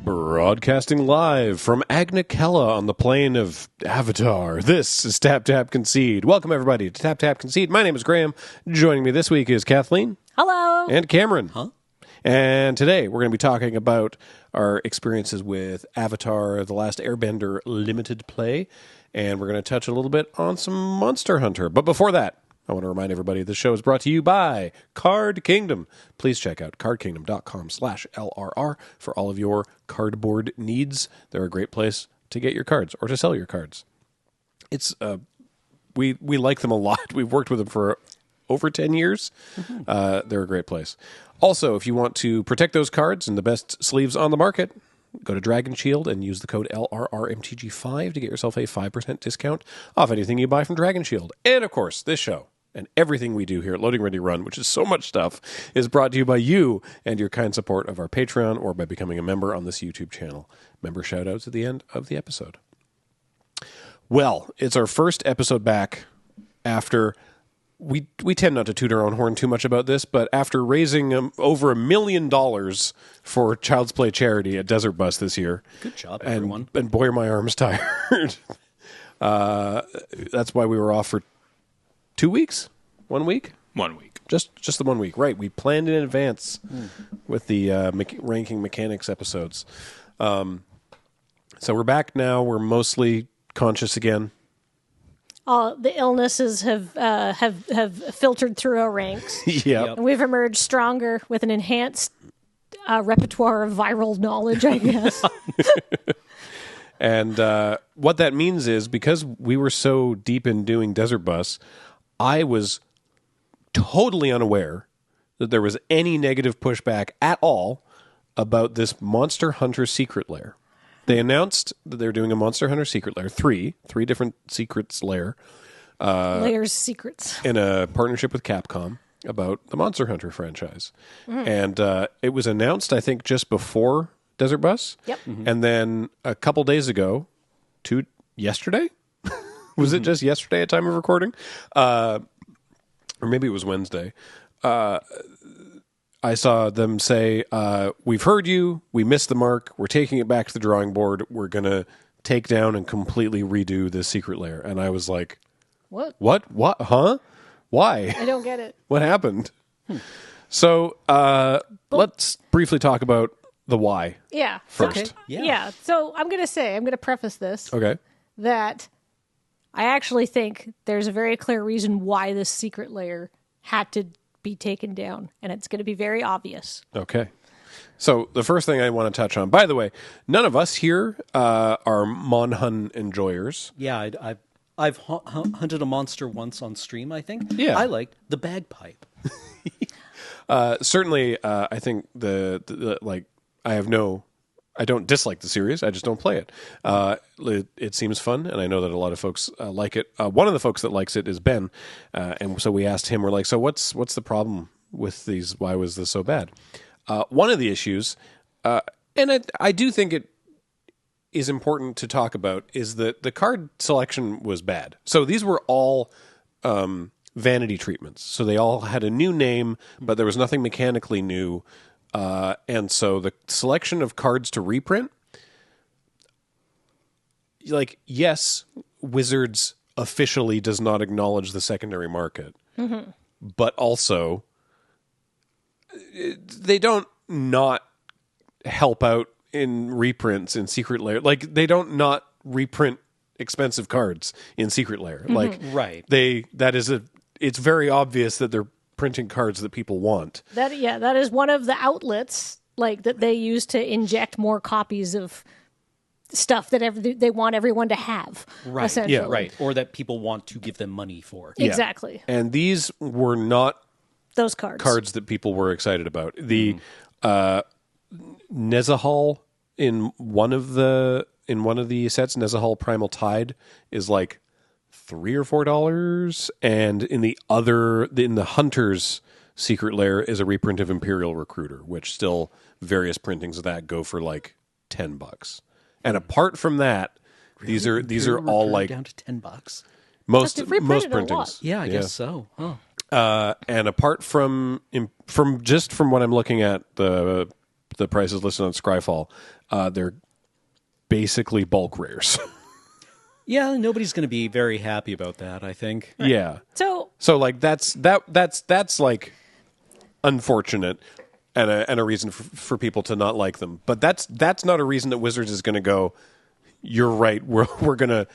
Broadcasting live from Agnicella on the plane of Avatar. This is TapTapConcede. Welcome, everybody, to TapTapConcede. My name is Graham. Joining me this week is Kathleen. Hello. And Cameron. Huh? And today we're going to be talking about our experiences with Avatar, The Last Airbender Limited Play. And we're going to touch a little bit on some Monster Hunter. But before that, I want to remind everybody this show is brought to you by Card Kingdom. Please check out cardkingdom.com/LRR for all of your cardboard needs. They're a great place to get your cards or to sell your cards. It's we like them a lot. We've worked with them for over 10 years. Mm-hmm. They're a great place. Also, if you want to protect those cards and the best sleeves on the market, go to Dragon Shield and use the code LRRMTG5 to get yourself a 5% discount off anything you buy from Dragon Shield. And, of course, this show and everything we do here at Loading Ready Run, which is so much stuff, is brought to you by you and your kind support of our Patreon or by becoming a member on this YouTube channel. Member shout-outs at the end of the episode. Well, it's our first episode back after... We tend not to toot our own horn too much about this, but after raising over $1 million for Child's Play charity at Desert Bus this year... Good job, everyone. And boy, are my arms tired. That's why we were off for 2 weeks? 1 week? 1 week. Just the 1 week, right. We planned in advance with the Ranking Mechanics episodes. So we're back now. We're mostly conscious again. All the illnesses have filtered through our ranks. Yep. And we've emerged stronger with an enhanced repertoire of viral knowledge, I guess. And what that means is, because we were so deep in doing Desert Bus, I was totally unaware that there was any negative pushback at all about this Monster Hunter Secret Lair. They announced that they're doing a Monster Hunter Secret Lair, three different secrets lair. Layers, secrets. In a partnership with Capcom about the Monster Hunter franchise. And it was announced, I think, just before Desert Bus. Yep. Mm-hmm. And then a couple days ago, yesterday? Was it just yesterday at time of recording? Or maybe it was Wednesday. I saw them say, we've heard you, we missed the mark, we're taking it back to the drawing board, we're going to take down and completely redo this Secret Lair. And I was like, What? Huh? Why? I don't get it. What happened? So let's briefly talk about the why first. Okay. Yeah. So I'm going to preface this. Okay. That I actually think there's a very clear reason why this Secret Lair had to be taken down, and it's going to be very obvious. Okay. So the first thing I want to touch on, by the way, none of us here are Mon Hun enjoyers. Yeah, I've hunted a monster once on stream, I think. Yeah. I liked the bagpipe. Certainly, I think I don't dislike the series. I just don't play it. It seems fun, and I know that a lot of folks like it. One of the folks that likes it is Ben, and so we asked him. We're like, so what's the with these? Why was this so bad? One of the issues, and I do think it is important to talk about, is that the card selection was bad. So these were all vanity treatments. So they all had a new name, but there was nothing mechanically new. And so the selection of cards to reprint, yes, Wizards officially does not acknowledge the secondary market, but also they don't not help out in reprints in Secret Lair. They don't not reprint expensive cards in Secret Lair. Right. It's very obvious that they're printing cards that people want. That is one of the outlets that they use to inject more copies of stuff that they want everyone to have. Right. Essentially. Yeah. Right. Or that people want to give them money for. Yeah. Exactly. And these were not those cards that people were excited about. The Nezahal in one of the sets, Nezahal Primal Tide, is like $3 or $4, and in the Hunter's Secret Lair is a reprint of Imperial Recruiter, which still various printings of that go for like $10. And apart from that, these are all like down to $10. Most reprinted a printings. lot. Yeah, I guess so. Huh. And apart from what I'm looking at, the the prices listed on Scryfall, they're basically bulk rares. Yeah, nobody's going to be very happy about that, I think. Yeah. So Like that's like unfortunate and a reason for people to not like them. But that's not a reason that Wizards is going to go, you're right, we're going to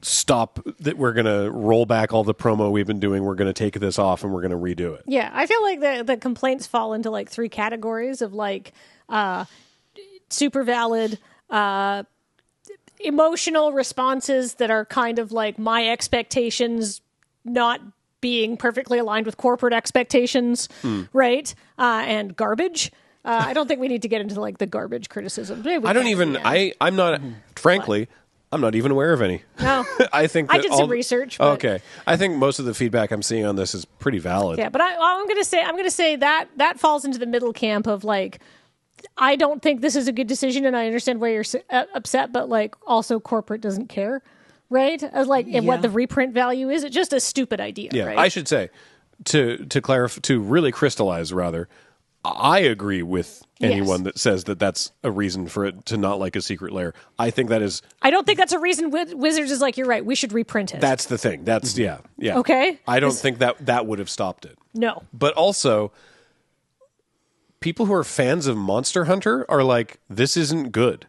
stop, that we're going to roll back all the promo we've been doing, we're going to take this off and we're going to redo it. yeah, I feel like the complaints fall into like three categories of like super valid, emotional responses that are kind of like my expectations not being perfectly aligned with corporate expectations, right? And garbage. I don't think we need to get into like the garbage criticism. I don't even. I'm not. Frankly, I'm not even aware of any. No, I think I that did some research. But, okay, I think most of the feedback I'm seeing on this is pretty valid. yeah, but I'm going to say that falls into the middle camp of like, I don't think this is a good decision, and I understand why you're upset, but like also corporate doesn't care, right? As like and what the reprint value is. It's just a stupid idea. Yeah, right? I should say to clarify, to really crystallize rather. I agree with anyone that says that that's a reason for it to not like a Secret Lair. I think that is. I don't think that's a reason Wizards is like, you're right, we should reprint it. That's the thing. That's yeah. Okay. I don't think that would have stopped it. No. But also, people who are fans of Monster Hunter are like, this isn't good.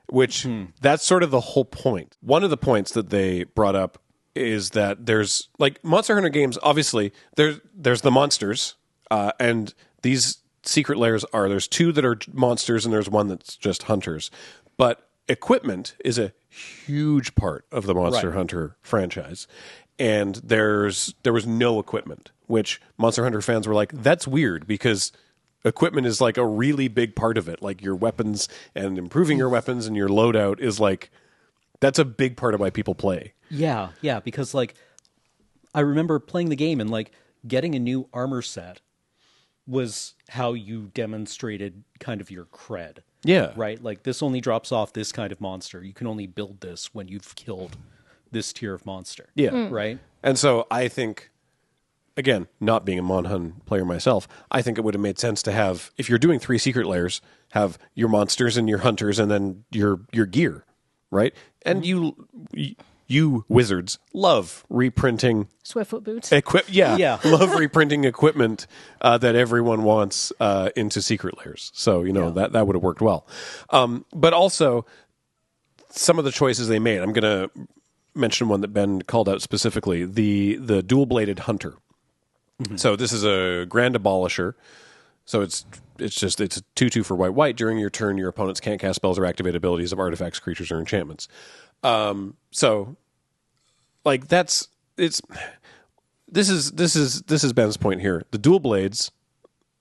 Which that's sort of the whole point. One of the points that they brought up is that there's like Monster Hunter games. Obviously, there's the monsters, and these Secret Lairs there's two that are monsters and there's one that's just hunters. But equipment is a huge part of the Monster Hunter franchise. And there was no equipment, which Monster Hunter fans were like, that's weird because equipment is like a really big part of it. Like your weapons and improving your weapons and your loadout is like, that's a big part of why people play. Yeah, because like I remember playing the game and like getting a new armor set was how you demonstrated kind of your cred. Yeah. Right? Like this only drops off this kind of monster. You can only build this when you've killed this tier of monster. Yeah. Right? And so I think, again, not being a Mon Hun player myself, I think it would have made sense to have, if you're doing 3 Secret Lairs, have your monsters and your hunters and then your gear, right? And you Wizards love reprinting Swiftfoot boots. Yeah. Love reprinting equipment that everyone wants into Secret Lairs. So, that would have worked well. But also, some of the choices they made, I'm going to mention one that Ben called out specifically, the dual-bladed hunter. Mm-hmm. So this is a Grand Abolisher. So it's a 2/2 for white. During your turn, your opponents can't cast spells or activate abilities of artifacts, creatures, or enchantments. So like this is Ben's point here. The dual blades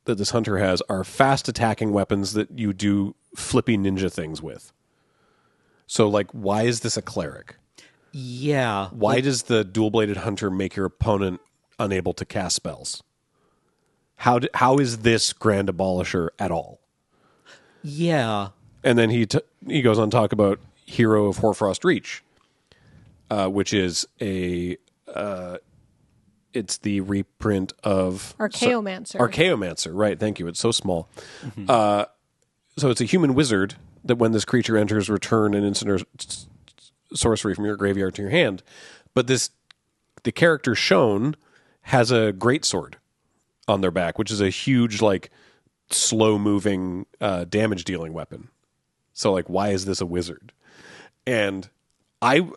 that this hunter has are fast attacking weapons that you do flippy ninja things with. So like, why is this a cleric? Yeah. Why does the dual bladed hunter make your opponent unable to cast spells? How is this Grand Abolisher at all? Yeah. And then he goes on to talk about Hero of Hoarfrost Reach, which is it's the reprint of Archaeomancer. Archaeomancer, right? Thank you. It's so small. Mm-hmm. So it's a human wizard that when this creature enters, return an instant or sorcery from your graveyard to your hand. But the character shown has a greatsword on their back, which is a huge, like, slow-moving, damage-dealing weapon. So, like, why is this a wizard? And I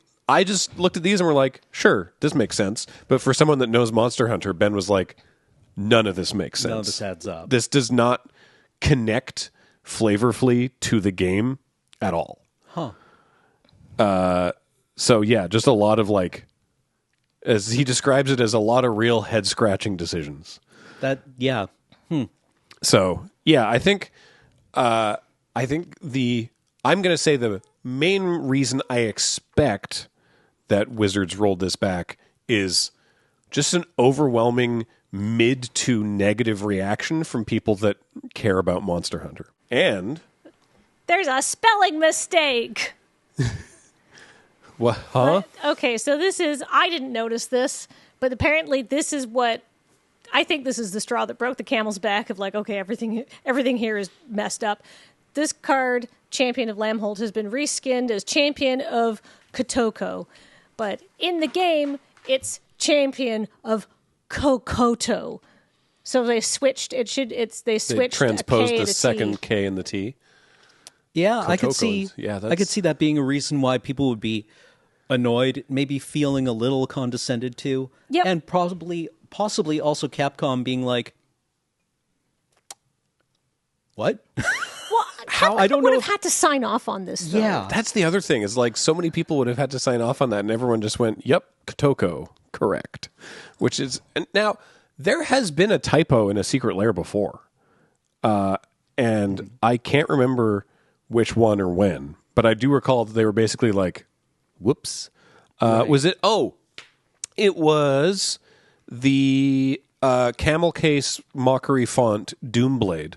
just looked at these and were like, sure, this makes sense. But for someone that knows Monster Hunter, Ben was like, none of this makes sense. None of this adds up. This does not connect flavorfully to the game at all. Huh. So, yeah, just a lot of, like, as he describes it, as a lot of real head-scratching decisions. Yeah. So, yeah, I think I'm going to say the main reason I expect that Wizards rolled this back is just an overwhelming mid to negative reaction from people that care about Monster Hunter. And there's a spelling mistake. What? Huh? Okay, so I didn't notice this, but apparently this is what I think this is the straw that broke the camel's back of like, okay, everything here is messed up. This card, Champion of Lamholt, has been reskinned as Champion of Kotoko. But in the game, it's Champion of Kokoto. So they switched. They switched. Transposed a K the to second T. K and the T. Yeah, I could Kotoko's- see. yeah, I could see that being a reason why people would be annoyed, maybe feeling a little condescended to, Yep. and possibly also Capcom being like, "What?" Well, How? I don't would know have if- had to sign off on this. Though. Yeah. That's the other thing is like so many people would have had to sign off on that, and everyone just went, "Yep, Kotoko, correct." Which is and now there has been a typo in a Secret Lair before, and I can't remember which one or when, but I do recall that they were basically like, "Whoops." Was it? Oh, it was the camel case mockery font Doomblade.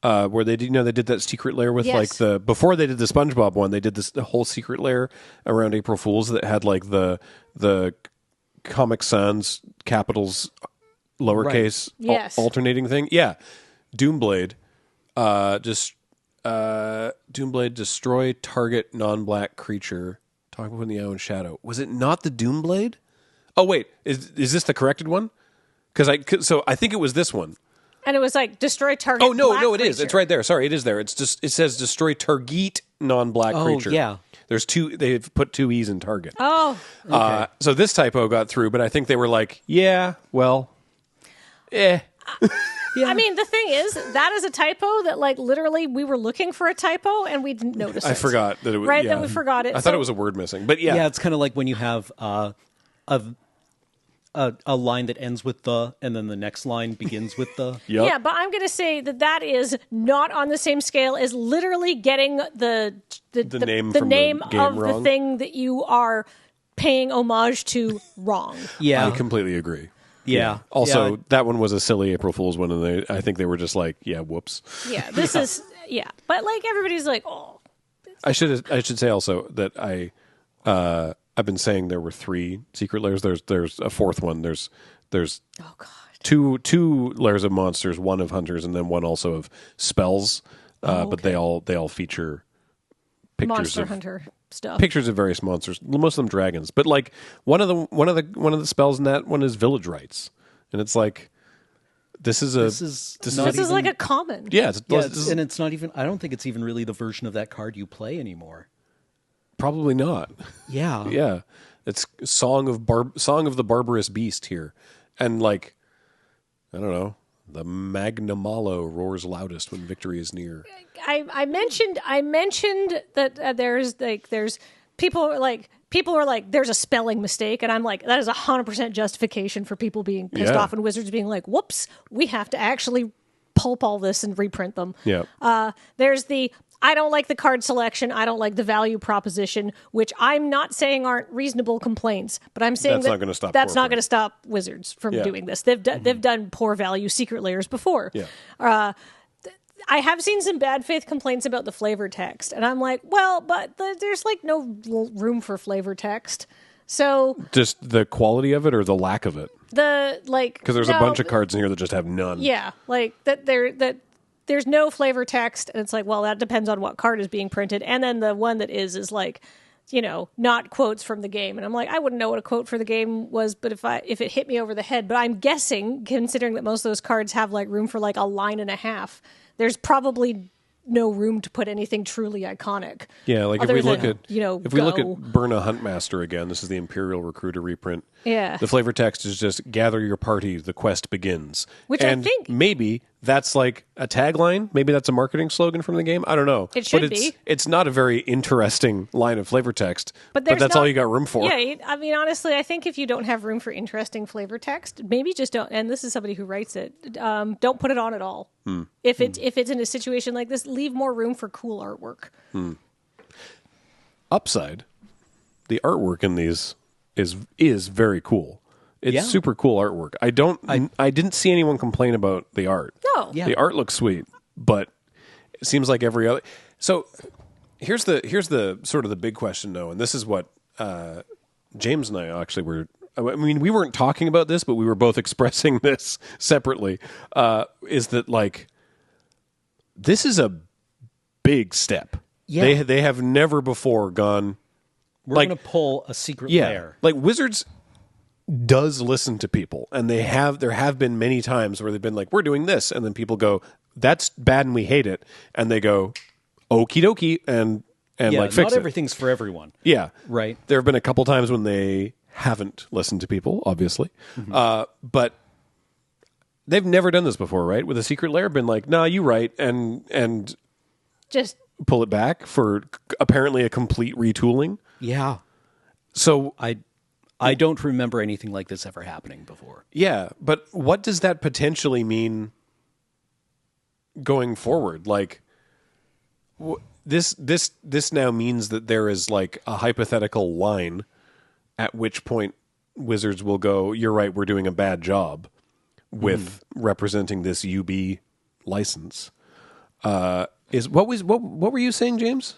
Where they did, they did that Secret Lair with Yes. like before they did the SpongeBob one, they did the whole Secret Lair around April Fools that had like the Comic Sans capitals lowercase Yes. alternating thing. Yeah, Doomblade, Doomblade destroy target non-black creature. Talk about in the own shadow. Was it not the Doomblade? Oh wait, is this the corrected one? Because I think it was this one. And it was like destroy target. Oh no, black it is. creature. It's right there. Sorry, it is there. It's just it says destroy target non-black creature. yeah. There's two. They've put two e's in target. Oh, So this typo got through, but I think they were like, yeah, well, I mean, the thing is, that is a typo that, like, literally, we were looking for a typo and we didn't notice it. I forgot that it was Right, yeah. that we forgot it. I thought it was a word missing, but yeah, Yeah, it's kind of like when you have a line that ends with the, and then the next line begins with the. Yep. Yeah, but I'm going to say that is not on the same scale as literally getting the name the from the name game of wrong. the thing that you are paying homage to wrong. Yeah, I completely agree. yeah. Also, Yeah. that one was a silly April Fool's one, and I think they were just like, yeah, whoops. Yeah, this is but like everybody's like, oh, I should say also that I've been saying there were 3 Secret Lairs. There's a fourth one. There's oh god. two lairs of monsters, one of hunters, and then one also of spells. But they all feature pictures Monster of Hunter stuff. pictures of various monsters. Most of them dragons, but like one of the spells in that one is village rights, and it's like this is This This is like a common. yeah, and it's not even. I don't think it's even really the version of that card you play anymore. probably not. Yeah, Yeah, it's song of the barbarous beast here, and like I don't know, the Magnamalo roars loudest when victory is near. I mentioned that there's people are like there's a spelling mistake, and I'm like, that is 100% justification for people being pissed Yeah. off and Wizards being like, whoops, we have to actually pulp all this and reprint them. Yeah, There's the I don't like the card selection, I don't like the value proposition, which I'm not saying aren't reasonable complaints, but I'm saying That's not gonna stop that's not corporate. going to stop Wizards from Yeah. doing this. They've done poor value Secret Lairs before. yeah. I have seen some bad faith complaints about the flavor text, and I'm like, well, but there's like no room for flavor text. So Just the quality of it or the lack of it, because there's a bunch of cards in here that just have none. Yeah, like that there's no flavor text, and it's like, well, that depends on what card is being printed, and then the one that is like, not quotes from the game, and I'm like, I wouldn't know what a quote for the game was, but if it hit me over the head, but I'm guessing, considering that most of those cards have like room for like a line and a half, there's probably no room to put anything truly iconic. Yeah, like if other we look than, at if look at Burna Huntmaster again, this is the Imperial Recruiter reprint. Yeah. The flavor text is just gather your party, the quest begins. Which I and think- maybe that's like a tagline. Maybe that's a marketing slogan from the game. I don't know. It should but be. It's not a very interesting line of flavor text. But there's that's not- all you got room for. Yeah, I mean, honestly, I think if you don't have room for interesting flavor text, maybe just don't. And this is somebody who writes it. Don't put it on at all. If it's in a situation like this, leave more room for cool artwork. Upside, the artwork in these is very cool. It's Yeah. super cool artwork. I didn't see anyone complain about the art. No. Yeah. The art looks sweet, but it seems like every other. So here's the sort of the big question though, and this is what James and I actually were I mean, we weren't talking about this, but we were both expressing this separately, is that, like, this is a big step. Yeah. They have never before gone... We're like, going to pull a secret yeah, lair. like Wizards does listen to people, and there have been many times where they've been like, we're doing this, and then people go, that's bad and we hate it, and they go, okie dokie, and like fix not it. everything's for everyone. Yeah. Right. There have been a couple times when they haven't listened to people, obviously. But they've never done this before, right? With a Secret Lair, been like, nah, you right, and Just pull it back for apparently a complete retooling. Yeah. So I don't remember anything like this ever happening before. yeah, but what does that potentially mean going forward? Like, this now means that there is like a hypothetical line at which point Wizards will go, you're right, we're doing a bad job with representing this UB license. What were you saying, James?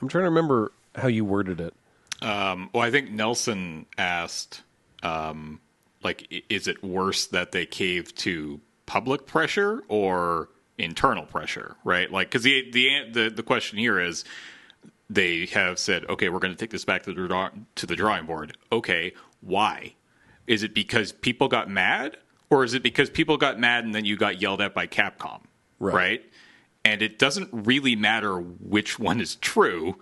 I'm trying to remember how you worded it. Well, I think Nelson asked, is it worse that they cave to public pressure or internal pressure, right? Like, because the question here is, they have said, okay, we're going to take this back to the drawing board. Okay, why? Is it because people got mad, or is it because people got mad and then you got yelled at by Capcom, right? And it doesn't really matter which one is true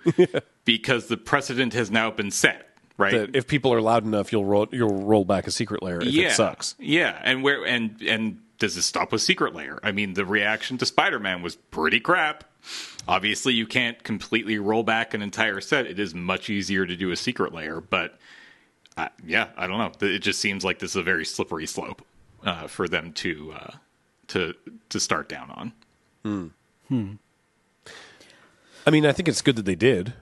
because the precedent has now been set, right? That if people are loud enough, you'll roll back a Secret Lair if it sucks. Yeah, and does this stop with Secret Lair? I mean, the reaction to Spider-Man was pretty crap. Obviously, you can't completely roll back an entire set. It is much easier to do a Secret Lair, but I don't know. It just seems like this is a very slippery slope for them to start down on. I mean, I think it's good that they did,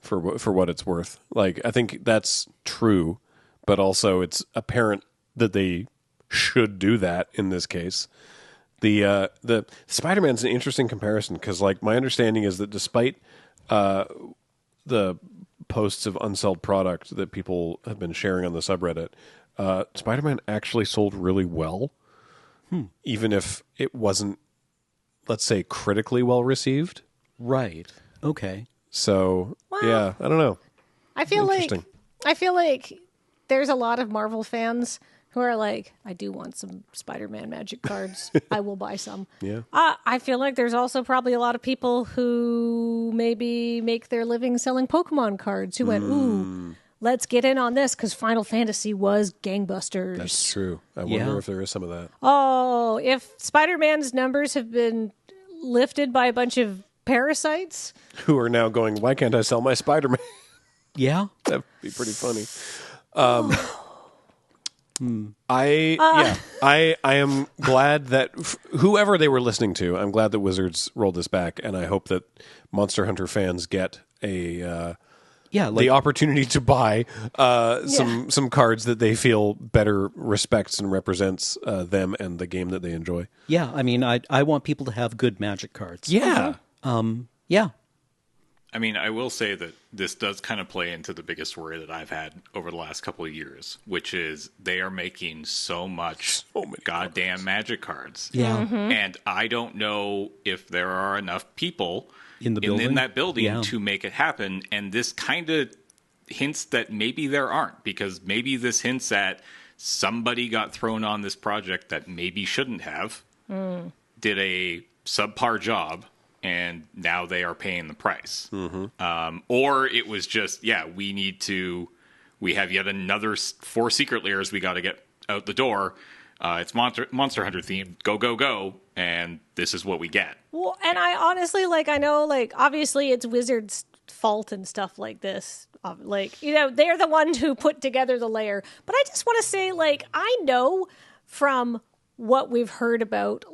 for what it's worth. Like, I think that's true, but also it's apparent that they should do that in this case. The Spider-Man's an interesting comparison because, like, my understanding is that despite the posts of unsold product that people have been sharing on the subreddit, Spider-Man actually sold really well, even if it wasn't, let's say, critically well received. Right. Okay. So, yeah, I don't know. I feel like there's a lot of Marvel fans who are like, I do want some Spider-Man magic cards. I will buy some. Yeah. I feel like there's also probably a lot of people who maybe make their living selling Pokemon cards who went, ooh, let's get in on this because Final Fantasy was gangbusters. That's true. I wonder if there is some of that. Oh, if Spider-Man's numbers have been lifted by a bunch of parasites Who are now going, why can't I sell my Spider-Man? Yeah. That'd be pretty funny. I am glad that whoever they were listening to, I'm glad that Wizards rolled this back, and I hope that Monster Hunter fans get the opportunity to buy some cards that they feel better respects and represents them and the game that they enjoy. Yeah, I mean, I want people to have good Magic cards. Yeah. Yeah. I mean, I will say that this does kind of play into the biggest worry that I've had over the last couple of years, which is they are making so many goddamn Magic cards. Yeah. And I don't know if there are enough people in that building to make it happen. And this kind of hints that maybe there aren't, because maybe this hints at somebody got thrown on this project that maybe shouldn't have, did a subpar job, and now they are paying the price. Or it was just, we have yet another 4 Secret Lairs we got to get out the door. It's Monster Hunter themed. Go, go, go. And this is what we get. Well, and I honestly, I know, obviously it's Wizards' fault and stuff like this. They're the one who put together the layer. But I just want to say, I know from what we've heard about,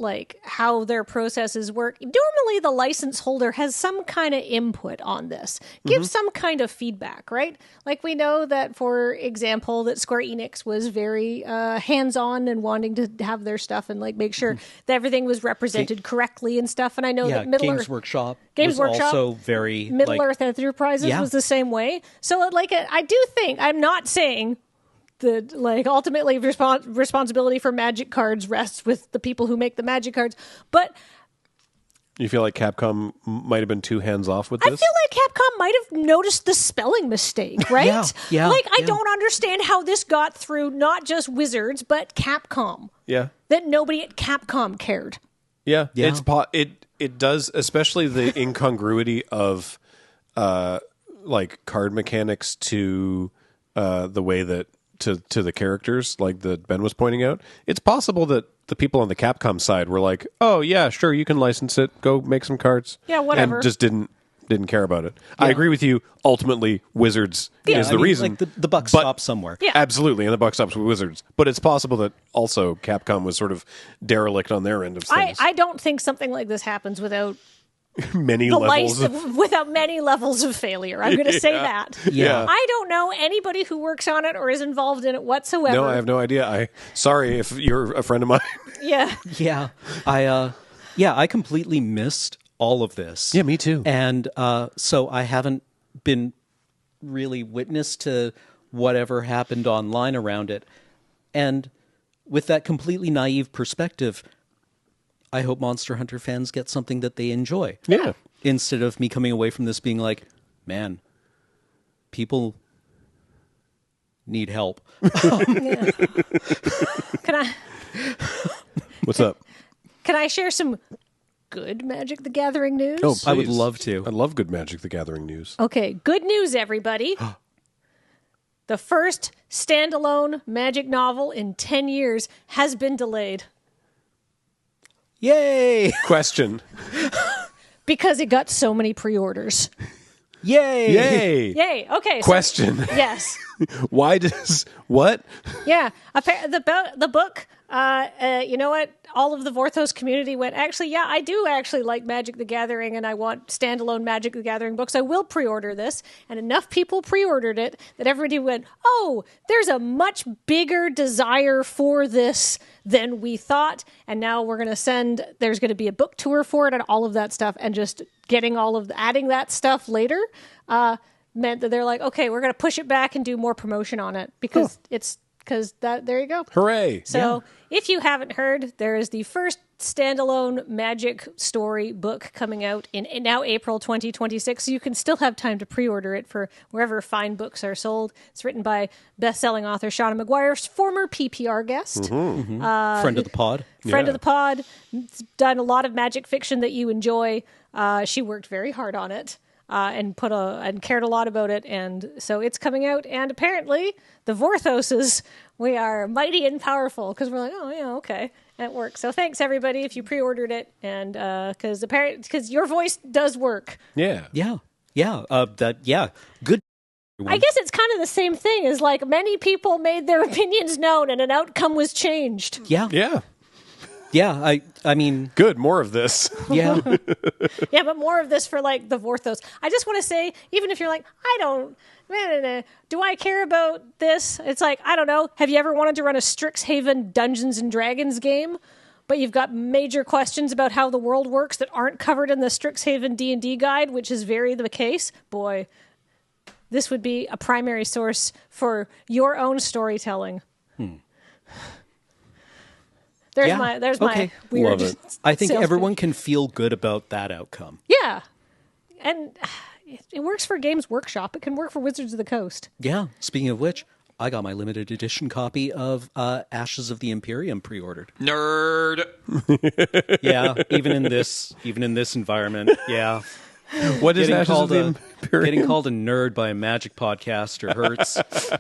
how their processes work. Normally, the license holder has some kind of input on this, gives some kind of feedback, right? We know that, for example, that Square Enix was very hands-on and wanting to have their stuff and make sure that everything was represented correctly and stuff. And I know that Games Workshop was also very Middle Earth Enterprises was the same way. So, I do think, I'm not saying ultimately responsibility for Magic cards rests with the people who make the Magic cards. But You feel like Capcom might have been too hands off with I this? feel like Capcom might have noticed the spelling mistake, right? Yeah, I don't understand how this got through not just Wizards, but Capcom. Yeah. That nobody at Capcom cared. Yeah. Yeah. It does, especially the incongruity of like card mechanics to the way that to the characters, like that Ben was pointing out. It's possible that the people on the Capcom side were like, "Oh yeah, sure, you can license it. Go make some cards." Yeah, whatever. And just didn't care about it. I agree with you. Ultimately, Wizards is the reason. Like the buck But- stops somewhere. Yeah. Absolutely, and the buck stops with Wizards. But it's possible that also Capcom was sort of derelict on their end of things. I don't think something like this happens without Many the levels. without many levels of failure. I'm going to say that. Yeah. I don't know anybody who works on it or is involved in it whatsoever. No, I have no idea. Sorry if you're a friend of mine. Yeah. Yeah, I completely missed all of this. Yeah, me too. And so I haven't been really witness to whatever happened online around it. And with that completely naive perspective, I hope Monster Hunter fans get something that they enjoy. Yeah. Instead of me coming away from this being like, man, people need help. Can I What's up? can I share some good Magic the Gathering news? Oh, I would please. love to. I love good Magic the Gathering news. Okay, good news, everybody. The first standalone Magic novel in 10 years has been delayed Yay! Question. because it got so many pre-orders. Yay! Yay. Yay. Okay. so- Question. yes. Why does what? Yeah. The book, you know what? All of the Vorthos community went, actually, yeah, I do actually like Magic the Gathering and I want standalone Magic the Gathering books. I will pre-order this. And enough people pre-ordered it that everybody went, oh, there's a much bigger desire for this than we thought. And now we're going to there's going to be a book tour for it and all of that stuff. And just adding that stuff later, meant that they're like, okay, we're going to push it back and do more promotion on it because there you go. Hooray. So if you haven't heard, there is the first standalone Magic story book coming out in now April 2026. So you can still have time to pre-order it for wherever fine books are sold. It's written by best-selling author Shauna McGuire, former PPR guest, Friend of the pod. friend of the pod, done a lot of Magic fiction that you enjoy. She worked very hard on it. And cared a lot about it, and so it's coming out. And apparently, the Vorthoses, we are mighty and powerful because we're like, oh yeah, okay, that works. So thanks everybody if you pre-ordered it, and because your voice does work. Yeah. Good. I guess it's kind of the same thing as like many people made their opinions known, and an outcome was changed. Yeah. Yeah. Yeah. I mean, Good. More of this. yeah. Yeah, but more of this for like the Vorthos. I just want to say, even if you're like, do I care about this? It's like, I don't know. Have you ever wanted to run a Strixhaven Dungeons and Dragons game, but you've got major questions about how the world works that aren't covered in the Strixhaven D&D guide, which is very the case? Boy, this would be a primary source for your own storytelling. There's my weird. Love it. I think sales everyone pitch. can feel good about that outcome. Yeah, and it works for Games Workshop. It can work for Wizards of the Coast. Yeah. Speaking of which, I got my limited edition copy of Ashes of the Imperium pre-ordered. Nerd. Yeah, even in this environment. Yeah. What is Getting Ashes of the Imperium? getting called a nerd by a Magic podcaster hurts.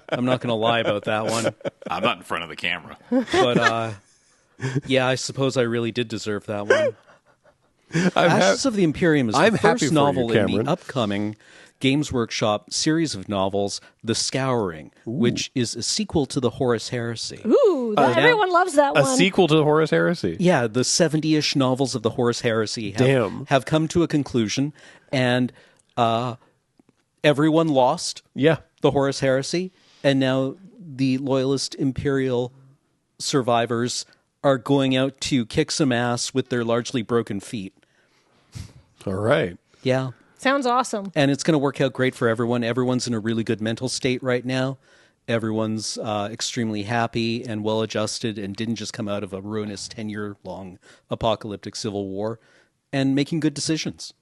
I'm not going to lie about that one. I'm not in front of the camera. But yeah, I suppose I really did deserve that one. I'm Ashes of the Imperium is I'm the happy first for novel you, in Cameron. the upcoming Games Workshop series of novels, The Scouring, which is a sequel to the Horus Heresy. Ooh, everyone loves that a one. sequel to the Horus Heresy. Yeah, the 70-ish novels of the Horus Heresy have come to a conclusion, and everyone lost Yeah. the Horus Heresy, and now the Loyalist Imperial survivors are going out to kick some ass with their largely broken feet. All right. Yeah. Sounds awesome. And it's going to work out great for everyone. Everyone's in a really good mental state right now. everyone's extremely happy and well-adjusted and didn't just come out of a ruinous 10-year-long apocalyptic civil war, and making good decisions.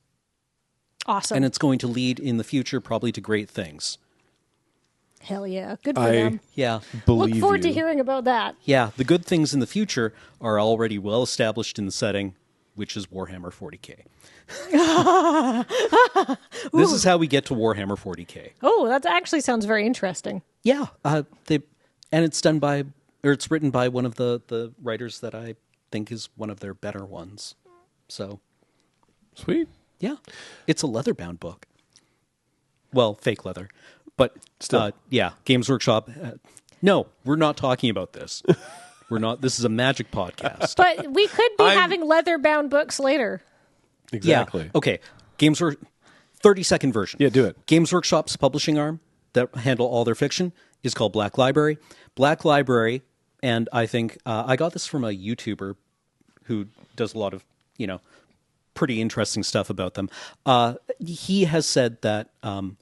Awesome. And it's going to lead in the future probably to great things. Hell yeah. Good for them. Yeah. Believe Look forward to you. hearing about that. Yeah, the good things in the future are already well established in the setting, which is Warhammer 40K. This is how we get to Warhammer 40K. Oh, that actually sounds very interesting. Yeah, it's written by one of the writers that I think is one of their better ones. So, Sweet. yeah, it's a leather-bound book. Well, fake leather, but Still. yeah, Games Workshop. No, we're not talking about this. We're not. This is a Magic podcast. But we could be having leather-bound books later. Exactly. Yeah. Okay. 30-second version. Yeah, do it. Games Workshop's publishing arm that handle all their fiction is called Black Library. Black Library, and I think I got this from a YouTuber who does a lot of, pretty interesting stuff about them. He has said that,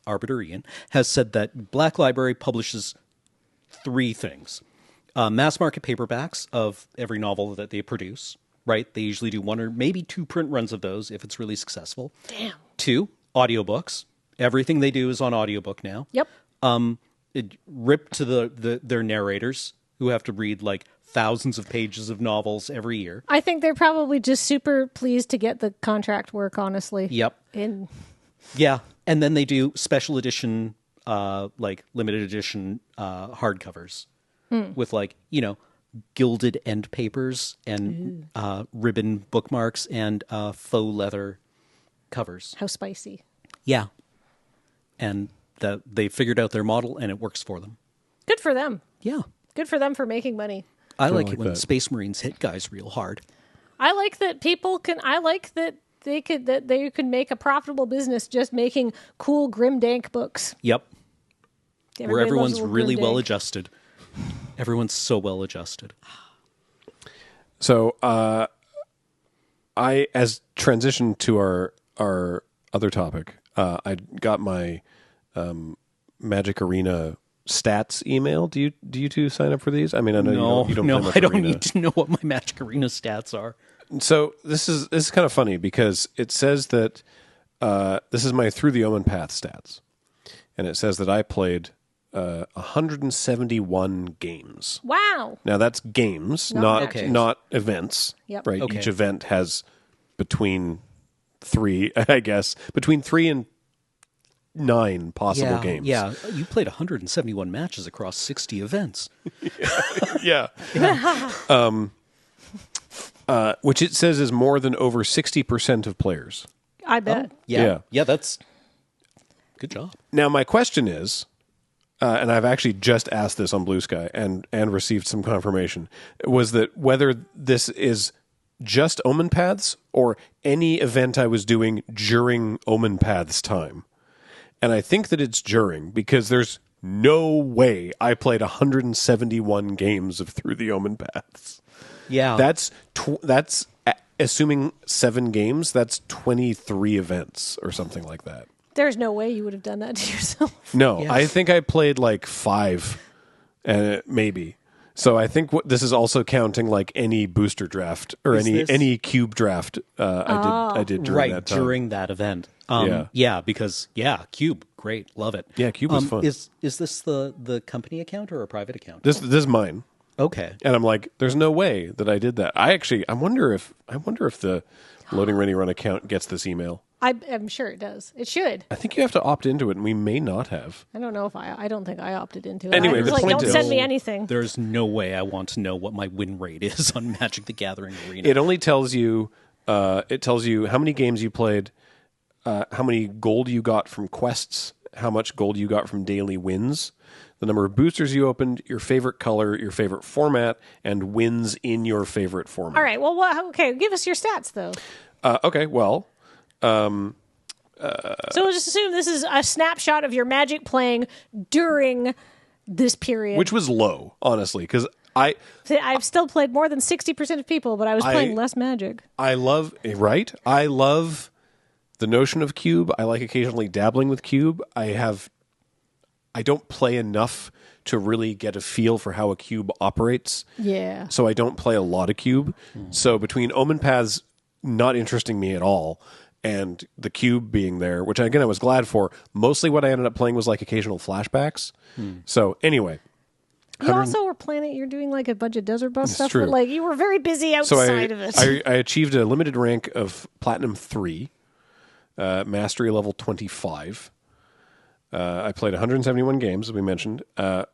Arbiter Ian, has said that Black Library publishes 3 things. Mass market paperbacks of every novel that they produce, right? They usually do 1 or maybe 2 print runs of those if it's really successful. Damn. 2, audiobooks. Everything they do is on audiobook now. Yep. Ripped to their narrators who have to read like thousands of pages of novels every year. I think they're probably just super pleased to get the contract work, honestly. Yep. Yeah. And then they do special edition, like limited edition hardcovers with like, gilded end papers and ribbon bookmarks and faux leather covers. How spicy. Yeah. And they figured out their model and it works for them. Good for them. Yeah. Good for them for making money. I like like it when that. Space Marines hit guys real hard. I like that they could make a profitable business just making cool grimdank books. Yep. Everybody Where loves everyone's a little really grimdank. well adjusted. Everyone's so well adjusted. So, I, as transition to our other topic, I got my Magic Arena stats email. Do you two sign up for these? I mean, I know you don't play much I don't Arena. need to know what my Magic Arena stats are. So this is kind of funny because it says that this is my Through the Omen Path stats, and it says that I played 171 games. Wow. Now that's games, Not not matches. not events. Yep. Right. Okay. Each event has between 3 and 9 possible games. Yeah, you played 171 matches across 60 events. Yeah. Which it says is more than over 60% of players. I bet. Yeah. Yeah, that's good job. Now, my question is, and I've actually just asked this on Blue Sky and received some confirmation, was that whether this is just Omen Paths or any event I was doing during Omen Paths time. And I think that it's during, because there's no way I played 171 games of Through the Omen Paths. Yeah. That's assuming 7 games, that's 23 events or something like that. There's no way you would have done that to yourself. No, Yeah. I think I played like 5, maybe. So I think this is also counting like any booster draft or Is this- any cube draft I did during that time. during that event. Because Cube, great, love it. Yeah, Cube was fun. Is this the company account or a private account? This is mine, Okay. and I'm like, there's no way that I did that. I wonder if the Loading Ready Run account gets this email. I'm sure it does. It should. I think you have to opt into it, and we may not have. I don't know if I don't think I opted into it. Anyway, I was the like, point don't is- send me anything. There's no way I want to know what my win rate is on Magic the Gathering Arena. It only tells you how many games you played, how many gold you got from quests, how much gold you got from daily wins, the number of boosters you opened, your favorite color, your favorite format, and wins in your favorite format. All right. Well, okay. Give us your stats, though. Okay, well, So we'll just assume this is a snapshot of your Magic playing during this period. which was low, honestly, because I've still played more than 60% of people, but I was playing less Magic. I love the notion of Cube. I like occasionally dabbling with Cube. I have I don't play enough to really get a feel for how a cube operates. Yeah. So I don't play a lot of cube. So between Omen Paths not interesting me at all and the cube being there, which again I was glad for, mostly what I ended up playing was like occasional flashbacks. So anyway. You also were planning, you're doing like a bunch of Desert Bus stuff, true. but like you were very busy outside of it. I achieved a limited rank of Platinum 3, Mastery level 25. I played 171 games, as we mentioned.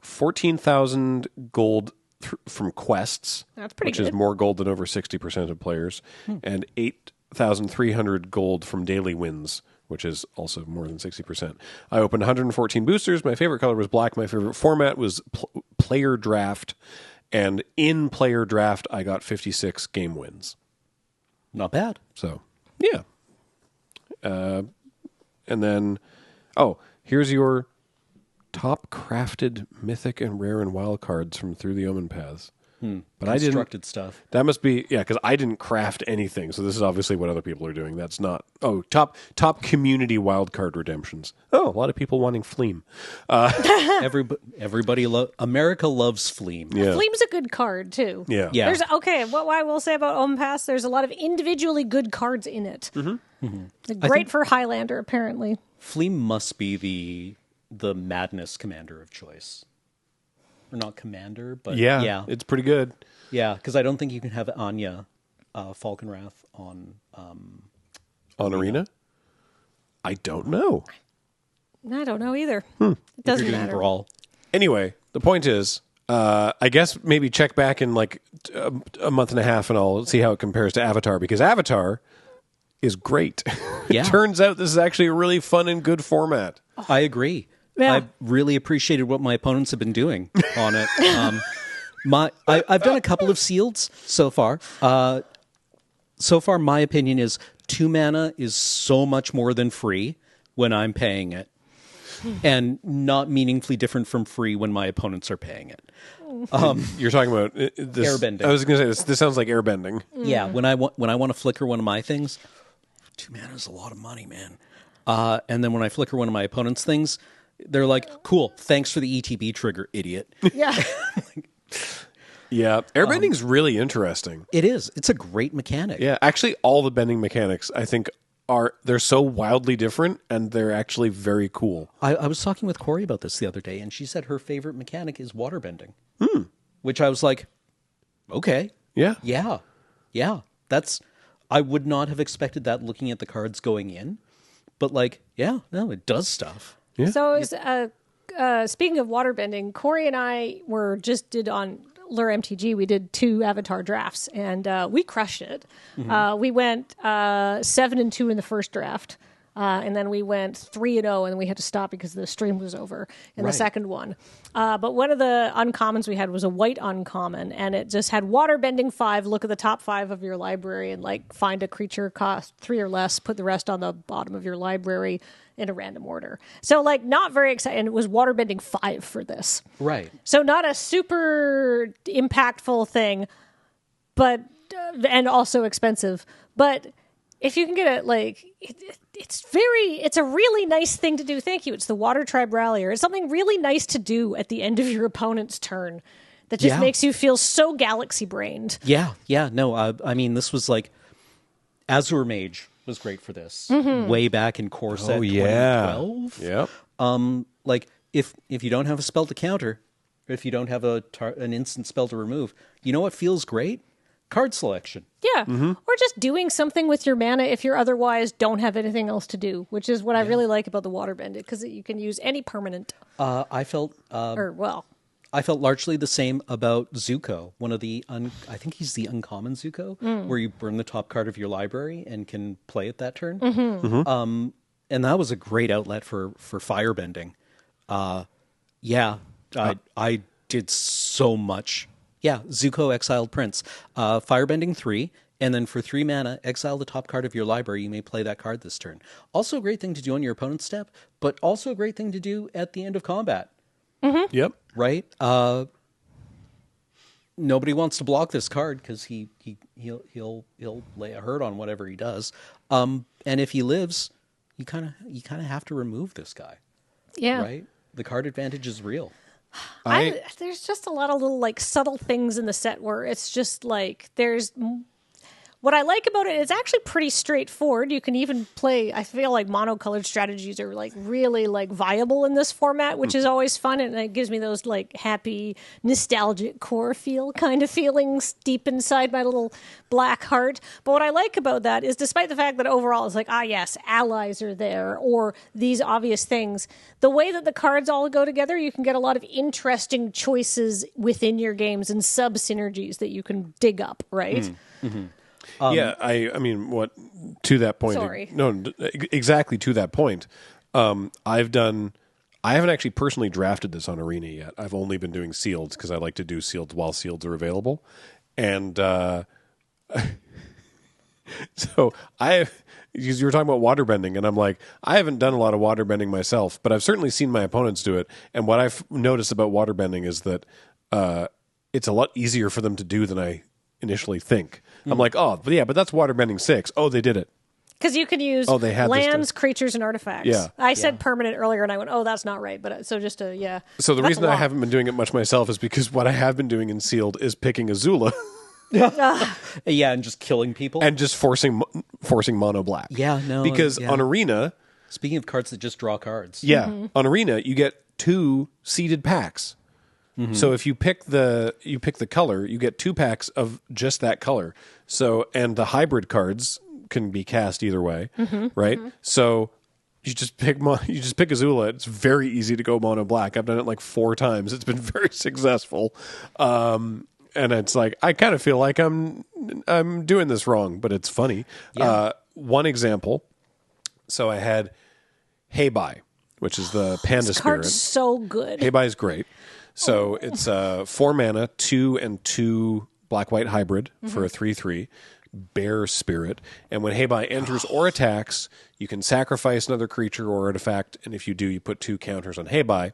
14,000 gold from quests, That's pretty which good. is more gold than over 60% of players, and 8,300 gold from daily wins, which is also more than 60%. I opened 114 boosters. My favorite color was black. My favorite format was player draft, and in player draft, I got 56 game wins. Not bad. So, yeah. And then, here's your top crafted mythic and rare and wild cards from Through the Omen Paths. But I didn't. Constructed stuff. That must be, because I didn't craft anything. So this is obviously what other people are doing. That's not. Top community wildcard redemptions. Oh, a lot of people wanting Fleam. Everybody America loves Fleam. Yeah. Fleam's a good card too. Yeah. Yeah. What I will say about Omen Pass, there's a lot of individually good cards in it. They're great for Highlander, apparently. Fleam must be the madness commander of choice. Or not commander, but yeah. It's pretty good. Yeah, because I don't think you can have Anya Falconwrath on On Arena? I don't know. I don't know either. It doesn't you're doing matter. Brawl. Anyway, the point is, I guess maybe check back in like a month and a half and I'll see how it compares to Avatar, because Avatar is great. Yeah. It turns out this is actually a really fun and good format. I agree. Yeah. I really appreciated what my opponents have been doing on it. I've done a couple of sealeds so far. So far, my opinion is 2 mana is so much more than free when I'm paying it, and not meaningfully different from free when my opponents are paying it. You're talking about this, Airbending. I was going to say this sounds like airbending. Yeah, when I want to flicker one of my things, 2 mana is a lot of money, man. And then when I flicker one of my opponent's things, they're like, "Cool, thanks for the ETB trigger, idiot." Yeah. Yeah, airbending's really interesting. It is. It's a great mechanic. Yeah, actually, all the bending mechanics I think they're so wildly different, and they're actually very cool. I was talking with Corey about this the other day, and she said her favorite mechanic is waterbending. Which I was like, okay. Yeah, Yeah. I would not have expected that looking at the cards going in. But it does stuff. Yeah. So, speaking of waterbending, Corey and I did on LRRMTG, we did 2 Avatar drafts, and we crushed it. We went 7-2 in the first draft, and then we went 3-0, and we had to stop because the stream was over in the second one. But one of the uncommons we had was a white uncommon, and it just had waterbending 5, look at the top 5 of your library, and find a creature cost 3 or less, put the rest on the bottom of your library in a random order. So not very exciting. And it was waterbending 5 for this. Right. So not a super impactful thing, but and also expensive. But if you can get it, it's a really nice thing to do. Thank you. It's the Water Tribe Rallier. It's something really nice to do at the end of your opponent's turn that just makes you feel so galaxy brained. Yeah. No, I mean, this was Azure Mage was great for this. Way back in Core Set 2012. Yep. If you don't have a spell to counter, or if you don't have an instant spell to remove, you know what feels great? Card selection. Yeah. Or just doing something with your mana if you otherwise don't have anything else to do, which is what I really like about the Waterbend, because you can use any permanent. I felt largely the same about Zuko, one of the I think he's the uncommon Zuko, where you burn the top card of your library and can play it that turn. And that was a great outlet for firebending. I did so much. Yeah, Zuko Exiled Prince. Firebending 3, and then for 3 mana, exile the top card of your library. You may play that card this turn. Also a great thing to do on your opponent's step, but also a great thing to do at the end of combat. Yep. Right? Nobody wants to block this card because he'll lay a hurt on whatever he does. And if he lives, you kind of have to remove this guy. Yeah. Right? the card advantage is real. There's just a lot of little like subtle things in the set where it's just like what I like about it is actually pretty straightforward. You can even play, I feel like monocolored strategies are like really like viable in this format, which is always fun. And it gives me those like happy, nostalgic core feel kind of feelings deep inside my little black heart. But what I like about that is despite the fact that overall it's like, yes, allies are there or these obvious things, the way that the cards all go together, you can get a lot of interesting choices within your games and sub synergies that you can dig up, right? Mm-hmm. I mean, what to that point? Sorry. No, exactly to that point. I haven't actually personally drafted this on Arena yet. I've only been doing sealeds because I like to do sealeds while sealeds are available. And so you were talking about waterbending, and I'm like, I haven't done a lot of waterbending myself, but I've certainly seen my opponents do it. And what I've noticed about waterbending is that it's a lot easier for them to do than I initially think. I'm like, but that's waterbending 6. Oh, they did it. Because you could use they had lands, creatures, and artifacts. Yeah. I said permanent earlier, and I went, that's not right. But so just a, yeah. So the reason I haven't been doing it much myself is because what I have been doing in sealed is picking Azula. Yeah, and just killing people. And just forcing mono black. Yeah, no. Because on Arena... Speaking of cards that just draw cards. Yeah, on Arena, you get 2 seeded packs. Mm-hmm. So if you pick the color, you get 2 packs of just that color. So and the hybrid cards can be cast either way, right? Mm-hmm. So you just pick Azula. It's very easy to go mono black. I've done it like 4 times. It's been very successful. And it's like I kind of feel like I'm doing this wrong, but it's funny. Yeah. One example. So I had Heibai, which is the panda spirit. Card's so good. Heibai is great. So it's 4 mana, 2 and 2 black-white hybrid for a 3/3 bear spirit. And when Heibai enters or attacks, you can sacrifice another creature or artifact, and if you do, you put 2 counters on Heibai.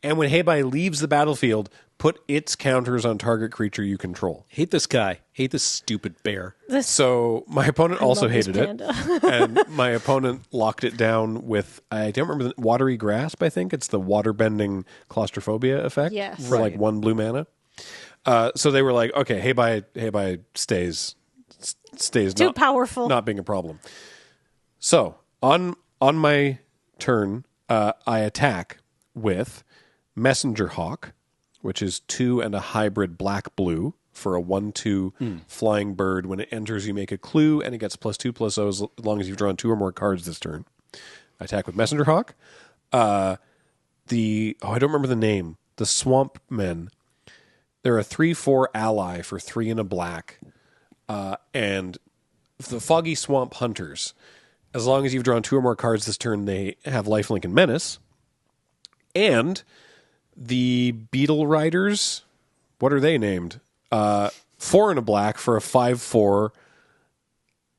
And when Heibai leaves the battlefield, put its counters on target creature you control. Hate this guy. Hate this stupid bear. So my opponent also hated it. And my opponent locked it down with, I don't remember, the Watery Grasp, I think. It's the water-bending claustrophobia effect. Yes. For like 1 blue mana. So they were like, okay, Heibai stays too powerful. Not being a problem. So on my turn, I attack with Messenger Hawk, which is 2 and a hybrid black-blue for a 1/2 flying bird. When it enters, you make a clue, and it gets +2/+0 as long as you've drawn 2 or more cards this turn. I attack with Messenger Hawk. I don't remember the name. The Swamp Men. They're a 3/4 ally for 3 and a black. And the Foggy Swamp Hunters. As long as you've drawn 2 or more cards this turn, they have Lifelink and Menace. And the Beetle Riders, what are they named? 4 and a black for a 5/4,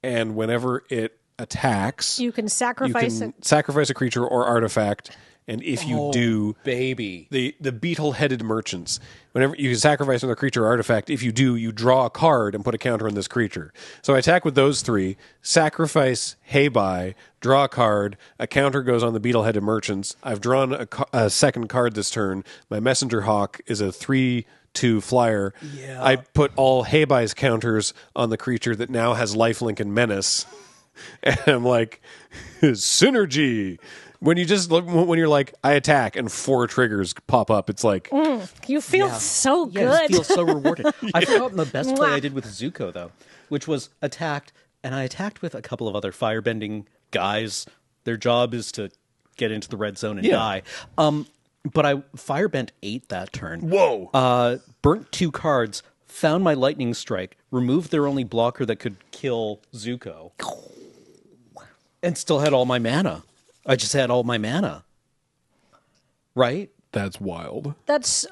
and whenever it attacks, you can sacrifice a creature or artifact, and if you do, baby, the beetle-headed merchants, whenever you can sacrifice another creature or artifact, if you do, you draw a card and put a counter on this creature. So I attack with those 3, sacrifice Heibai, draw a card, a counter goes on the beetle-headed merchants. I've drawn a second card this turn. My Messenger Hawk is a 3/2 flyer. Yeah. I put all Heibai's counters on the creature that now has Lifelink and Menace. And I'm like, synergy. When you're like, I attack and 4 triggers pop up, it's like... you feel so good. Yeah, it feels so rewarding. I've forgotten the best play I did with Zuko, though, which was attacked, and I attacked with a couple of other firebending guys. Their job is to get into the red zone and die. But I firebent 8 that turn. Whoa! Burnt 2 cards, found my lightning strike, removed their only blocker that could kill Zuko, and still had all my mana. I just had all my mana. Right? That's wild. That's,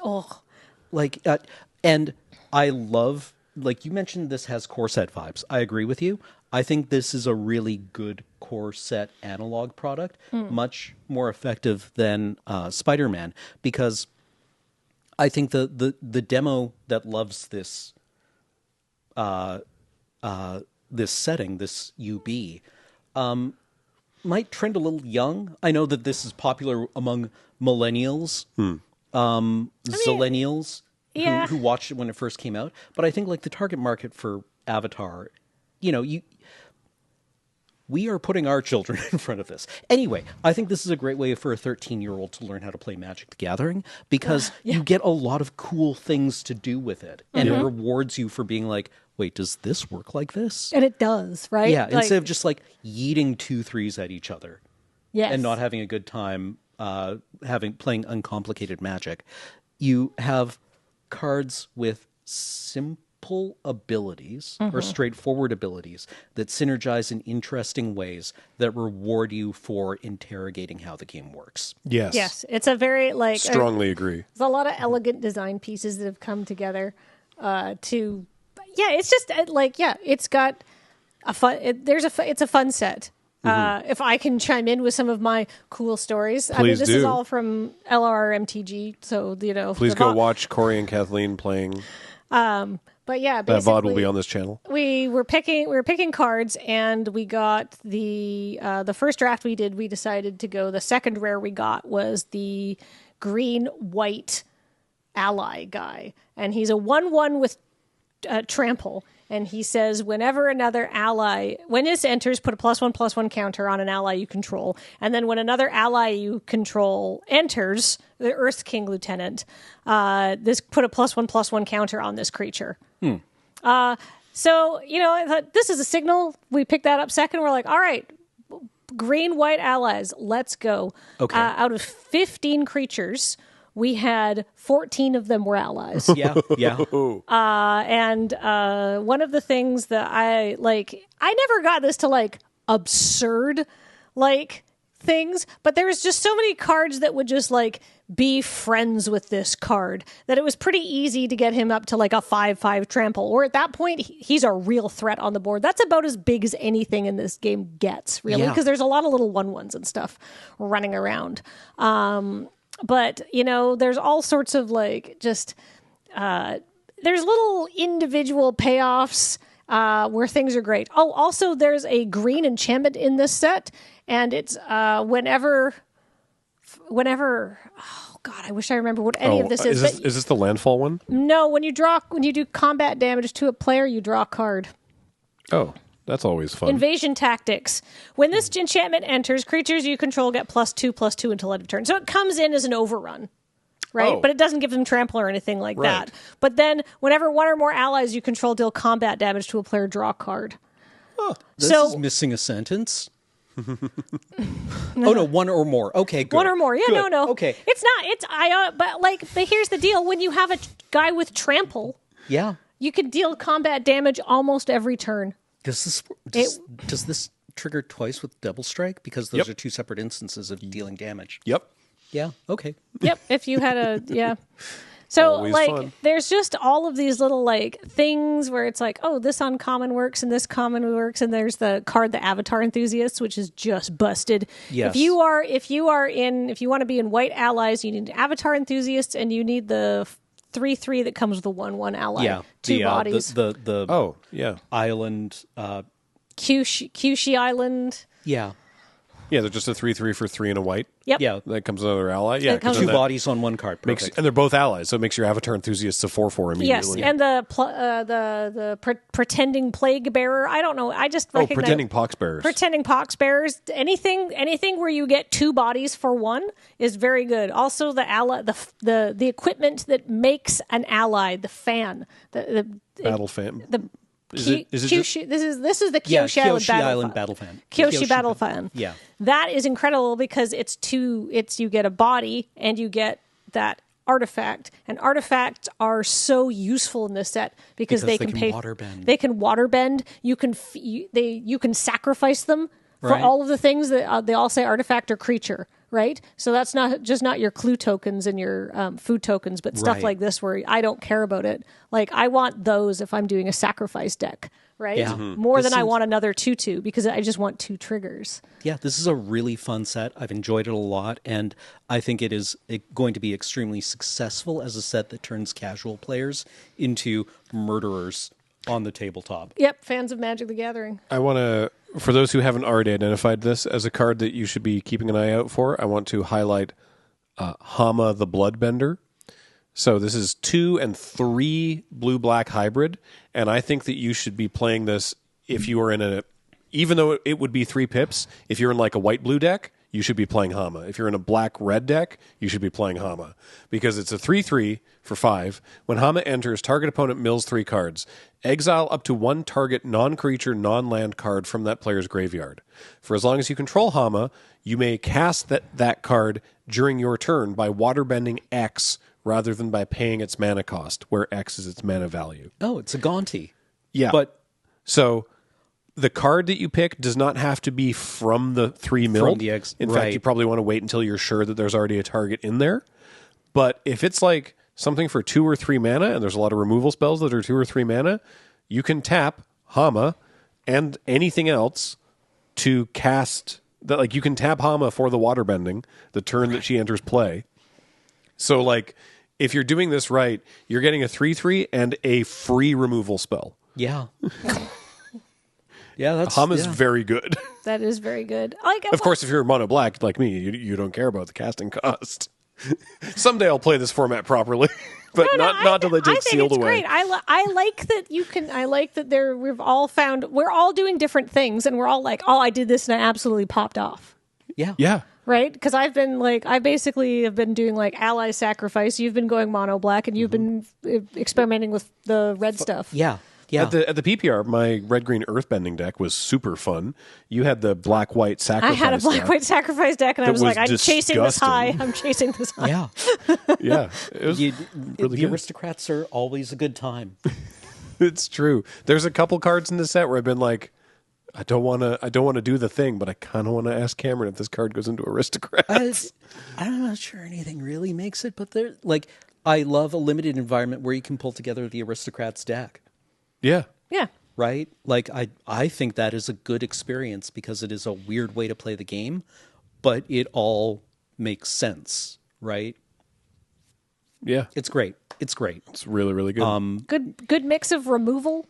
and I love, like you mentioned, this has core set vibes. I agree with you. I think this is a really good core set analog product, much more effective than Spider-Man, because I think the demo that loves this this setting, this UB, might trend a little young. I know that this is popular among millennials, zillennials, yeah. who watched it when it first came out. But I think like the target market for Avatar, we are putting our children in front of this. Anyway, I think this is a great way for a 13-year-old to learn how to play Magic the Gathering because you get a lot of cool things to do with it. And it rewards you for being like, wait, does this work like this? And it does, right? Yeah, instead of just like yeeting 2/3s at each other yes. and not having a good time playing uncomplicated Magic. You have cards with simple abilities or straightforward abilities that synergize in interesting ways that reward you for interrogating how the game works. Yes. Yes. It's a very Strongly agree. There's a lot of elegant design pieces that have come together to it's just it's got a fun it's a fun set. If I can chime in with some of my cool stories. Please this do. is all from LRRMTG, so Please go watch Corey and Kathleen playing. But yeah, that basically, VOD will be on this channel. We were picking cards, and we got the first draft we did. We decided to go. The second rare we got was the green-white ally guy, and he's a 1/1 with trample. And he says, whenever another ally, when this enters, put a +1/+1 counter on an ally you control. And then when another ally you control enters, the Earth King Lieutenant, this put a +1/+1 counter on this creature. So, I thought this is a signal. We picked that up second. We're like, all right, green-white allies, let's go. Okay. Out of 15 creatures, we had 14 of them were allies. Yeah. And one of the things that I never got this to absurd things, but there was just so many cards that would just be friends with this card that it was pretty easy to get him up to a 5/5 trample. Or at that point, he's a real threat on the board. That's about as big as anything in this game gets, really, because there's a lot of little 1/1s and stuff running around. But, there's all sorts of there's little individual payoffs where things are great. Oh, also there's a green enchantment in this set, and it's whenever, oh God, I wish I remember what any of this is. Is this the landfall one? No, when you do combat damage to a player, you draw a card. Oh. That's always fun. Invasion tactics. When this enchantment enters, creatures you control get +2/+2 until end of turn. So it comes in as an overrun, right? Oh. But it doesn't give them trample or anything like Right. that. But then whenever one or more allies you control deal combat damage to a player, draw a card. This is missing a sentence. Oh no, one or more. Okay, good. One or more. Yeah, Good. no. Okay. It's not. But here's the deal. When you have a guy with trample, Yeah. you can deal combat damage almost every turn. Does this trigger twice with double strike? Because those are two separate instances of dealing damage. Yep. Yeah. Okay. Yep. If you had So Always fun. there's just all of these little things where it's oh, this uncommon works and this common works, and there's the card, the Avatar Enthusiast, which is just busted. Yes. If you want to be in white allies, you need Avatar Enthusiasts, and you need the 3/3 that comes with a 1/1 ally. Yeah. Two bodies. The island. Kyushu Island. Yeah. Yeah, they're just a 3/3 for 3 and a white. Yep. Yeah. That comes another ally. Yeah, It comes 'cause Two then bodies on one card. Perfect. and they're both allies, so it makes your Avatar Enthusiasts a 4/4 immediately. Yes, and the pretending plague bearer. I don't know. I just recognize pretending poxbearers. Pretending poxbearers. Anything where you get two bodies for one is very good. Also, the ally, the equipment that makes an ally, the fan, the Battle fan. This is the Kyoshi Island Battle Fan. Kyoshi Battle Fan. Yeah. That is incredible because you get a body and you get that artifact, and artifacts are so useful in this set because they can waterbend. They can waterbend. You can sacrifice them for Right. all of the things that they all say artifact or creature, right? So that's not your clue tokens and your food tokens, but stuff Right. like this where I don't care about it. I want those if I'm doing a sacrifice deck, right? Yeah. More This than I seems- want another 2/2 because I just want 2 triggers. Yeah, this is a really fun set. I've enjoyed it a lot, and I think it is going to be extremely successful as a set that turns casual players into murderers on the tabletop. Yep, fans of Magic the Gathering. I want to for those who haven't already identified this as a card that you should be keeping an eye out for, I want to highlight Hama the Bloodbender. So this is 2 and 3 blue-black hybrid, and I think that you should be playing this if you are in a... Even though it would be 3 pips, if you're in like a white-blue deck, you should be playing Hama. If you're in a black-red deck, you should be playing Hama. Because it's a 3/3 for 5. When Hama enters, target opponent mills 3 cards. Exile up to 1 target non-creature, non-land card from that player's graveyard. For as long as you control Hama, you may cast that card during your turn by waterbending X rather than by paying its mana cost, where X is its mana value. Oh, it's a Gaunty. Yeah. But so the card that you pick does not have to be from the 3 milled. In fact, you probably want to wait until you're sure that there's already a target in there. But if it's like something for 2 or 3 mana, and there's a lot of removal spells that are 2 or 3 mana, you can tap Hama and anything else to cast that. Like you can tap Hama for the waterbending the turn that she enters play. So like if you're doing this right, you're getting a 3/3 and a free removal spell. Yeah. Yeah, that's Hama's very good. That is very good. Of course, if you're mono black like me, you don't care about the casting cost. Someday I'll play this format properly, but not till they take sealed away. Great. I like that you can. I like that we're all doing different things, and we're all like, oh, I did this and I absolutely popped off. Yeah. Right? Because I basically have been doing like ally sacrifice. You've been going mono black, and you've been experimenting with the red stuff. Yeah. Yeah. At the PPR, my red-green earthbending deck was super fun. You had the black-white sacrifice I had a black-white sacrifice deck, and I was like, I'm disgusting. chasing this high. I'm chasing this high. Yeah. Yeah. It was really the good. aristocrats are always a good time. It's true. There's a couple cards in the set where I've been like, I don't want to do the thing, but I kind of want to ask Cameron if this card goes into aristocrats. I'm not sure anything really makes it, but I love a limited environment where you can pull together the aristocrats deck. Yeah. Yeah. Right? Like, I think that is a good experience because it is a weird way to play the game, but it all makes sense, right? Yeah. It's great. It's great. It's really, really good. Good mix of removal.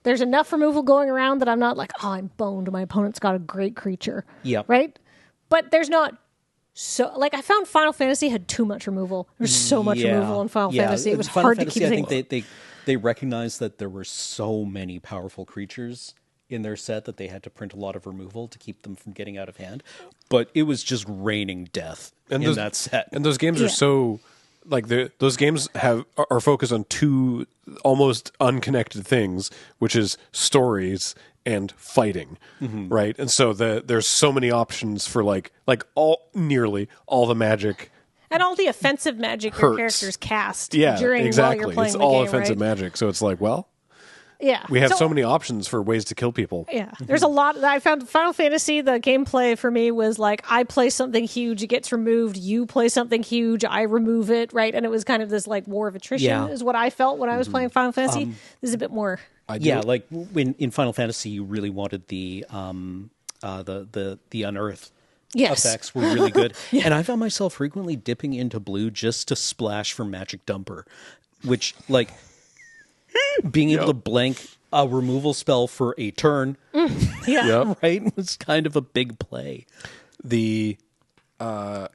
There's enough removal going around that I'm not like, oh, I'm boned. My opponent's got a great creature. Yep. Right? But there's not so... Like, I found Final Fantasy had too much removal. There's so much removal in Final Fantasy. It was hard to keep things... I think they recognized that there were so many powerful creatures in their set that they had to print a lot of removal to keep them from getting out of hand. But it was just raining death in that set. And those games are so... Like those games are focused on 2 almost unconnected things, which is stories and fighting, right? And so there's so many options for like nearly all the magic and all the offensive magic your characters cast. Yeah, during exactly. While you're playing it's the all game, offensive right? magic. So it's like, well, yeah, we have so many options for ways to kill people. Yeah, there's a lot. I found Final Fantasy, the gameplay for me was like, I play something huge, it gets removed. You play something huge, I remove it, right? And it was kind of this like war of attrition is what I felt when I was playing Final Fantasy. This is a bit more. Like when in Final Fantasy, you really wanted the unearth. Yes. Effects were really good. And I found myself frequently dipping into blue just to splash for Magic Dumper, which like being able to blank a removal spell for a turn, right, was kind of a big play. I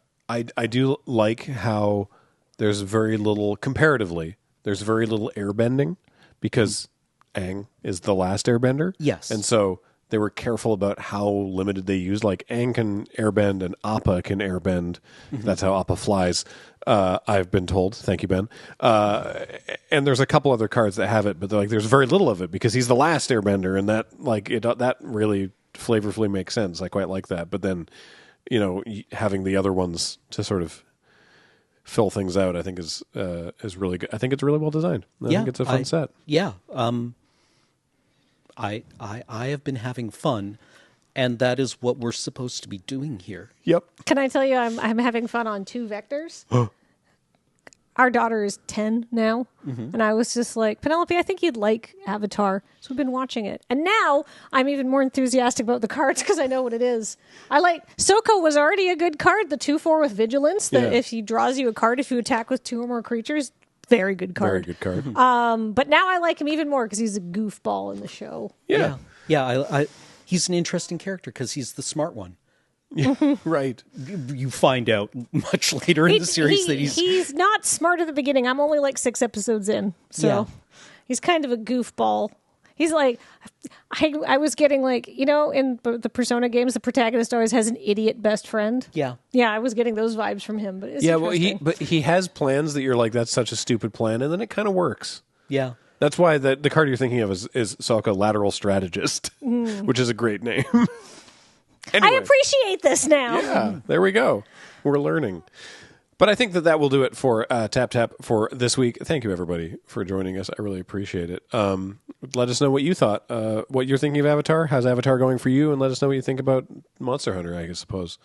do like how there's very little, comparatively, there's very little airbending because Aang is the last airbender. Yes. And so they were careful about how limited they used. Like Aang can airbend and Appa can airbend. That's how Appa flies. I've been told. Thank you, Ben. And there's a couple other cards that have it, but like there's very little of it because he's the last airbender, and that really flavorfully makes sense. I quite like that. But then, having the other ones to sort of fill things out, I think is really good. I think it's really well designed. I think it's a fun set. Yeah. I have been having fun, and that is what we're supposed to be doing here. Yep. Can I tell you, I'm having fun on 2 vectors. Our daughter is 10 now, and I was just like, Penelope, I think you'd like Avatar. So we've been watching it. And now I'm even more enthusiastic about the cards because I know what it is. Soko was already a good card, the 2/4 with Vigilance, that if he draws you a card, if you attack with 2 or more creatures, very good card. Very good card. But now I like him even more because he's a goofball in the show. Yeah. he's an interesting character because he's the smart one. Right. You find out much later in the series that he's not smart at the beginning. I'm only like 6 episodes in, so he's kind of a goofball. He's like, I was getting like, in the Persona games, the protagonist always has an idiot best friend. Yeah. Yeah, I was getting those vibes from him. But it's well, he has plans that you're like, that's such a stupid plan, and then it kind of works. Yeah. That's why the card you're thinking of is Salka Lateral Strategist, which is a great name. Anyway. I appreciate this now. Yeah, there we go. We're learning. But I think that will do it for Tap Tap for this week. Thank you, everybody, for joining us. I really appreciate it. Let us know what you thought, what you're thinking of Avatar. How's Avatar going for you? And let us know what you think about Monster Hunter, I suppose.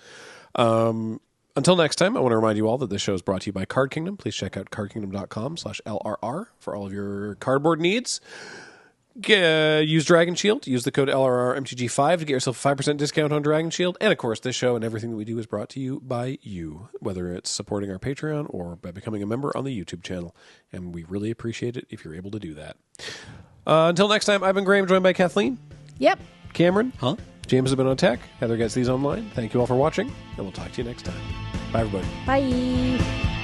Until next time, I want to remind you all that this show is brought to you by Card Kingdom. Please check out cardkingdom.com/LRR for all of your cardboard needs. Use Dragon Shield. Use the code LRRMTG5 to get yourself a 5% discount on Dragon Shield. And, of course, this show and everything that we do is brought to you by you, whether it's supporting our Patreon or by becoming a member on the YouTube channel. And we really appreciate it if you're able to do that. Until next time, I've been Graham, joined by Kathleen. Yep. Cameron. Huh? James has been on tech. Heather gets these online. Thank you all for watching, and we'll talk to you next time. Bye, everybody. Bye.